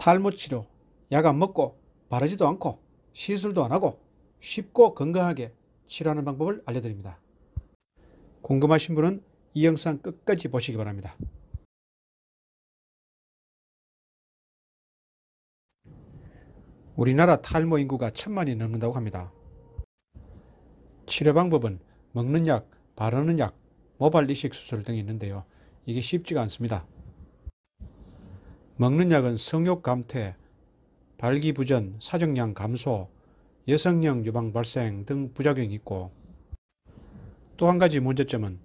탈모 치료, 약 안 먹고 바르지도 않고 시술도 안 하고 쉽고 건강하게 치료하는 방법을 알려드립니다. 궁금하신 분은 이 영상 끝까지 보시기 바랍니다. 우리나라 탈모 인구가 1000만이 넘는다고 합니다. 치료 방법은 먹는 약, 바르는 약, 모발 이식 수술 등이 있는데요. 이게 쉽지가 않습니다. 먹는 약은 성욕 감퇴, 발기부전, 사정량 감소, 여성형 유방 발생 등 부작용이 있고, 또 한 가지 문제점은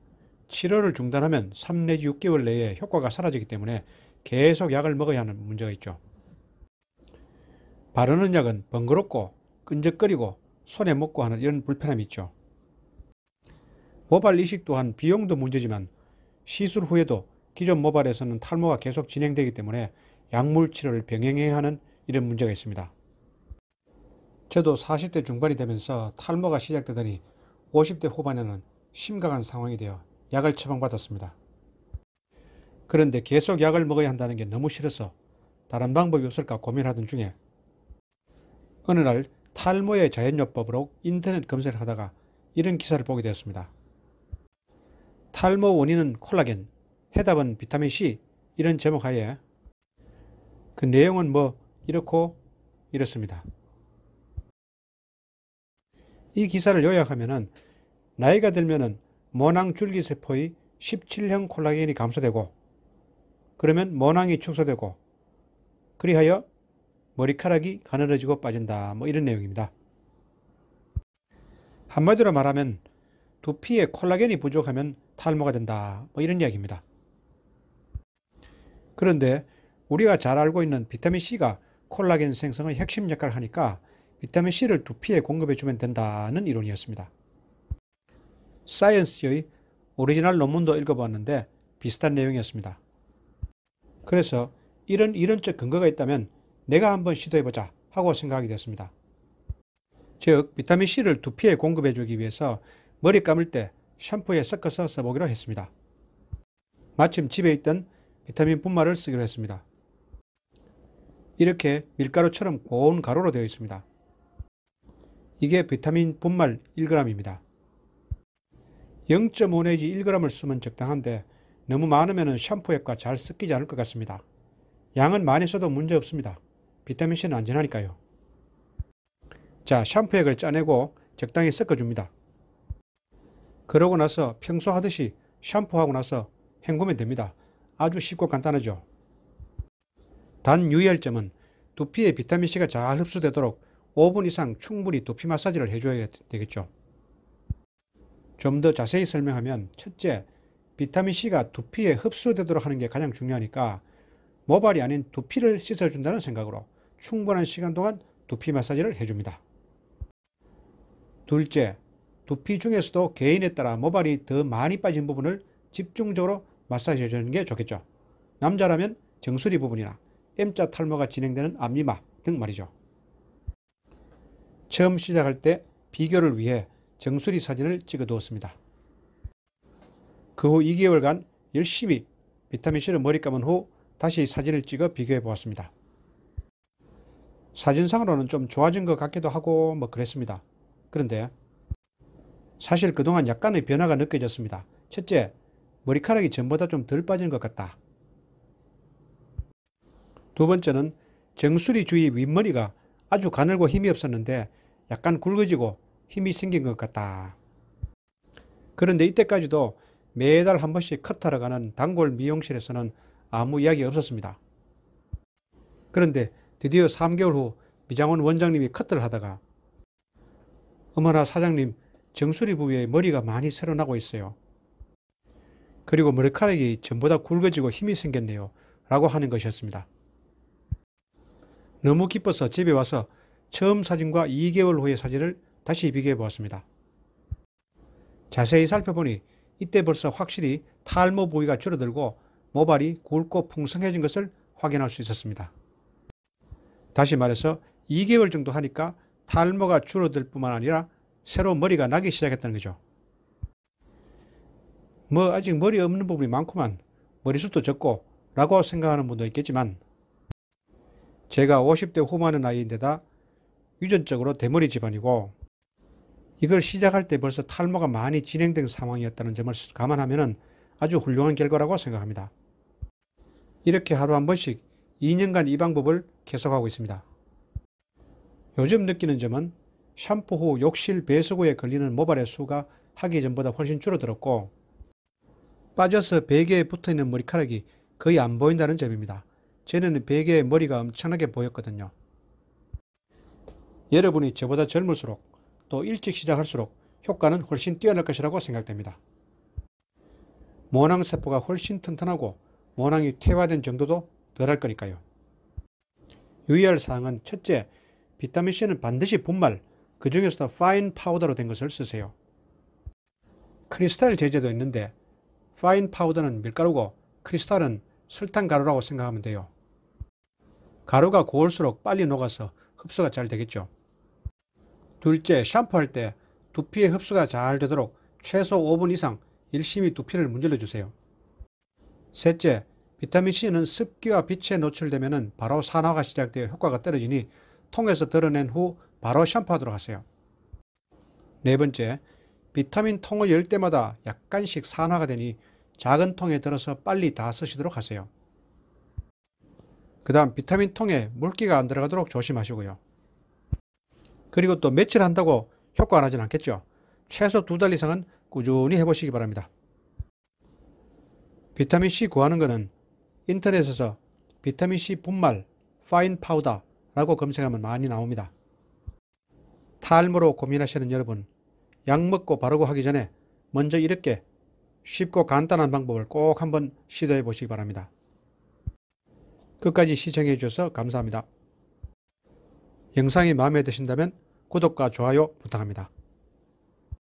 치료를 중단하면 3 내지 6개월 내에 효과가 사라지기 때문에 계속 약을 먹어야 하는 문제가 있죠. 바르는 약은 번거롭고 끈적거리고 손에 묻고 하는 이런 불편함이 있죠. 모발 이식 또한 비용도 문제지만 시술 후에도 기존 모발에서는 탈모가 계속 진행되기 때문에 약물 치료를 병행해야 하는 이런 문제가 있습니다. 저도 40대 중반이 되면서 탈모가 시작되더니 50대 후반에는 심각한 상황이 되어 약을 처방받았습니다. 그런데 계속 약을 먹어야 한다는 게 너무 싫어서 다른 방법이 없을까 고민하던 중에 어느 날 탈모의 자연요법으로 인터넷 검색을 하다가 이런 기사를 보게 되었습니다. 탈모 원인은 콜라겐, 해답은 비타민C, 이런 제목 하에 그 내용은 이렇고 이렇습니다. 이 기사를 요약하면은 나이가 들면은 모낭 줄기세포의 17형 콜라겐이 감소되고, 그러면 모낭이 축소되고, 그리하여 머리카락이 가늘어지고 빠진다, 이런 내용입니다. 한마디로 말하면 두피에 콜라겐이 부족하면 탈모가 된다, 이런 이야기입니다. 그런데 우리가 잘 알고 있는 비타민C가 콜라겐 생성의 핵심 역할을 하니까 비타민C를 두피에 공급해주면 된다는 이론이었습니다. 사이언스의 오리지널 논문도 읽어보았는데 비슷한 내용이었습니다. 그래서 이런 이론적 근거가 있다면 내가 한번 시도해보자 하고 생각하게 되었습니다. 즉, 비타민C를 두피에 공급해주기 위해서 머리 감을 때 샴푸에 섞어서 써보기로 했습니다. 마침 집에 있던 비타민 분말을 쓰기로 했습니다. 이렇게 밀가루처럼 고운 가루로 되어 있습니다. 이게 비타민 분말 1g입니다. 0.5 내지 1g을 쓰면 적당한데 너무 많으면 샴푸액과 잘 섞이지 않을 것 같습니다. 양은 많이 써도 문제 없습니다. 비타민C는 안전하니까요. 자, 샴푸액을 짜내고 적당히 섞어줍니다. 그러고 나서 평소 하듯이 샴푸하고 나서 헹구면 됩니다. 아주 쉽고 간단하죠. 단 유의할 점은 두피에 비타민C가 잘 흡수되도록 5분 이상 충분히 두피 마사지를 해줘야 되겠죠. 좀 더 자세히 설명하면, 첫째, 비타민C가 두피에 흡수되도록 하는 게 가장 중요하니까 모발이 아닌 두피를 씻어준다는 생각으로 충분한 시간 동안 두피 마사지를 해줍니다. 둘째, 두피 중에서도 개인에 따라 모발이 더 많이 빠진 부분을 집중적으로 마사지 해주는 게 좋겠죠. 남자라면 정수리 부분이나 M자 탈모가 진행되는 앞니마 등 말이죠. 처음 시작할 때 비교를 위해 정수리 사진을 찍어 두었습니다. 그 후 2개월간 열심히 비타민C를 머리 감은 후 다시 사진을 찍어 비교해 보았습니다. 사진상으로는 좀 좋아진 것 같기도 하고 그랬습니다. 그런데 사실 그동안 약간의 변화가 느껴졌습니다. 첫째, 머리카락이 전보다 좀 덜 빠진 것 같다. 두 번째는 정수리 주위 윗머리가 아주 가늘고 힘이 없었는데 약간 굵어지고 힘이 생긴 것 같다. 그런데 이때까지도 매달 한 번씩 컷하러 가는 단골 미용실에서는 아무 이야기 없었습니다. 그런데 드디어 3개월 후 미장원 원장님이 커트를 하다가 어머나 사장님, 정수리 부위에 머리가 많이 새어나고 있어요. 그리고 머리카락이 전보다 굵어지고 힘이 생겼네요. 라고 하는 것이었습니다. 너무 기뻐서 집에 와서 처음 사진과 2개월 후의 사진을 다시 비교해 보았습니다. 자세히 살펴보니 이때 벌써 확실히 탈모 부위가 줄어들고 모발이 굵고 풍성해진 것을 확인할 수 있었습니다. 다시 말해서 2개월 정도 하니까 탈모가 줄어들 뿐만 아니라 새로 머리가 나기 시작했다는 거죠. 아직 머리 없는 부분이 많구만, 머리숱도 적고 라고 생각하는 분도 있겠지만 제가 50대 후반의 나이인데다 유전적으로 대머리 집안이고 이걸 시작할 때 벌써 탈모가 많이 진행된 상황이었다는 점을 감안하면 아주 훌륭한 결과라고 생각합니다. 이렇게 하루 한 번씩 2년간 이 방법을 계속하고 있습니다. 요즘 느끼는 점은 샴푸 후 욕실 배수구에 걸리는 모발의 수가 하기 전보다 훨씬 줄어들었고 빠져서 베개에 붙어있는 머리카락이 거의 안 보인다는 점입니다. 전에는 베개에 머리가 엄청나게 보였거든요. 여러분이 저보다 젊을수록 또 일찍 시작할수록 효과는 훨씬 뛰어날 것이라고 생각됩니다. 모낭세포가 훨씬 튼튼하고 모낭이 퇴화된 정도도 덜할 거니까요. 유의할 사항은 첫째, 비타민C는 반드시 분말, 그 중에서도 파인 파우더로 된 것을 쓰세요. 크리스탈 제제도 있는데 파인 파우더는 밀가루고 크리스탈은 설탕 가루라고 생각하면 돼요. 가루가 고울수록 빨리 녹아서 흡수가 잘 되겠죠. 둘째, 샴푸할 때 두피에 흡수가 잘 되도록 최소 5분 이상 열심히 두피를 문질러 주세요. 셋째, 비타민C는 습기와 빛에 노출되면 바로 산화가 시작되어 효과가 떨어지니 통에서 드러낸 후 바로 샴푸하도록 하세요. 네 번째, 비타민 통을 열 때마다 약간씩 산화가 되니 작은 통에 들어서 빨리 다 쓰시도록 하세요. 그 다음 비타민 통에 물기가 안 들어가도록 조심하시고요. 그리고 또 며칠 한다고 효과가 나진 않겠죠. 최소 2달 이상은 꾸준히 해보시기 바랍니다. 비타민C 구하는 것은 인터넷에서 비타민C 분말, 파인 파우더라고 검색하면 많이 나옵니다. 탈모로 고민하시는 여러분, 약 먹고 바르고 하기 전에 먼저 이렇게 쉽고 간단한 방법을 꼭 한번 시도해 보시기 바랍니다. 끝까지 시청해 주셔서 감사합니다. 영상이 마음에 드신다면 구독과 좋아요 부탁합니다.